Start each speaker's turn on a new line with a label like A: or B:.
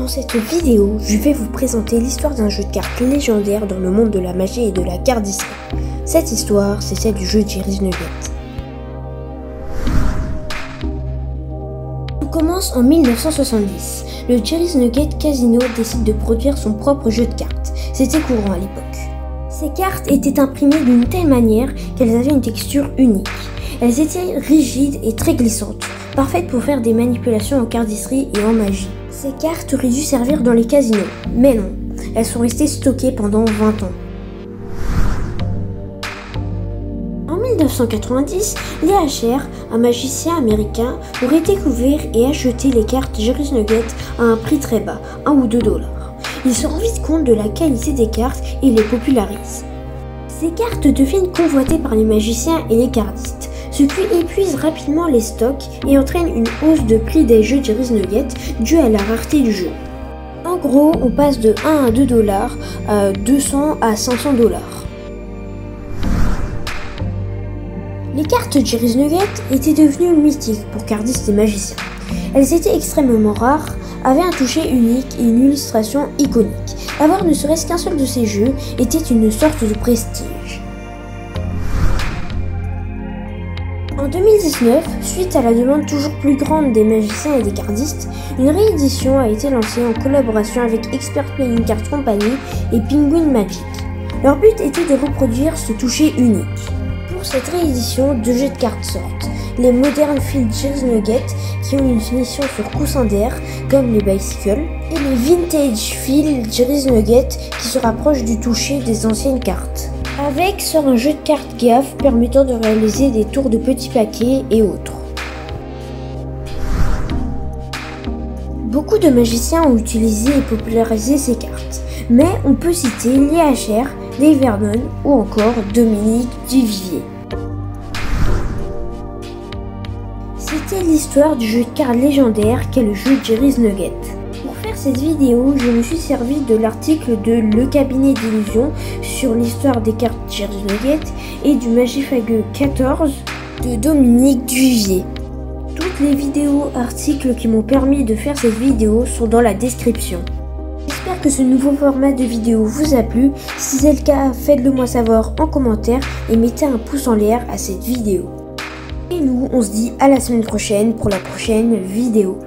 A: Dans cette vidéo, je vais vous présenter l'histoire d'un jeu de cartes légendaire dans le monde de la magie et de la cardisserie. Cette histoire, c'est celle du jeu Jerry's Nugget. Tout commence en 1970. Le Jerry's Nugget Casino décide de produire son propre jeu de cartes. C'était courant à l'époque. Ces cartes étaient imprimées d'une telle manière qu'elles avaient une texture unique. Elles étaient rigides et très glissantes, parfaites pour faire des manipulations en cardisserie et en magie. Ces cartes auraient dû servir dans les casinos, mais non, elles sont restées stockées pendant 20 ans. En 1990, Lee Asher, un magicien américain, aurait découvert et acheté les cartes Jerry's Nugget à un prix très bas, 1 ou 2 $. Il se rend vite compte de la qualité des cartes et les popularise. Ces cartes deviennent convoitées par les magiciens et les cardistes, ce qui épuise rapidement les stocks et entraîne une hausse de prix des jeux Jerry's Nugget due à la rareté du jeu. En gros, on passe de 1 à 2 $, à 200 à 500 $. Les cartes Jerry's Nugget étaient devenues mythiques pour cardistes et magiciens. Elles étaient extrêmement rares, avaient un toucher unique et une illustration iconique. Avoir ne serait-ce qu'un seul de ces jeux était une sorte de prestige. En 2019, suite à la demande toujours plus grande des magiciens et des cardistes, une réédition a été lancée en collaboration avec Expert Playing Card Company et Penguin Magic. Leur but était de reproduire ce toucher unique. Pour cette réédition, 2 jeux de cartes sortent. Les Modern Field Jerry's Nugget qui ont une finition sur coussin d'air comme les Bicycles et les Vintage Field Jerry's Nugget qui se rapprochent du toucher des anciennes cartes. Avec sort un jeu de cartes gaffe permettant de réaliser des tours de petits paquets et autres. Beaucoup de magiciens ont utilisé et popularisé ces cartes, mais on peut citer Lee Asher, Dave Vernon ou encore Dominique Duvivier. C'était l'histoire du jeu de cartes légendaire qu'est le jeu Jerry's Nugget. Pour faire cette vidéo, je me suis servi de l'article de Le Cabinet d'Illusions sur l'histoire des cartes Jerry's Nugget et du Magifageux 14 de Dominique Duvivier. Toutes les vidéos, articles qui m'ont permis de faire cette vidéo sont dans la description. J'espère que ce nouveau format de vidéo vous a plu. Si c'est le cas, faites-le moi savoir en commentaire et mettez un pouce en l'air à cette vidéo. Et nous, on se dit à la semaine prochaine pour la prochaine vidéo.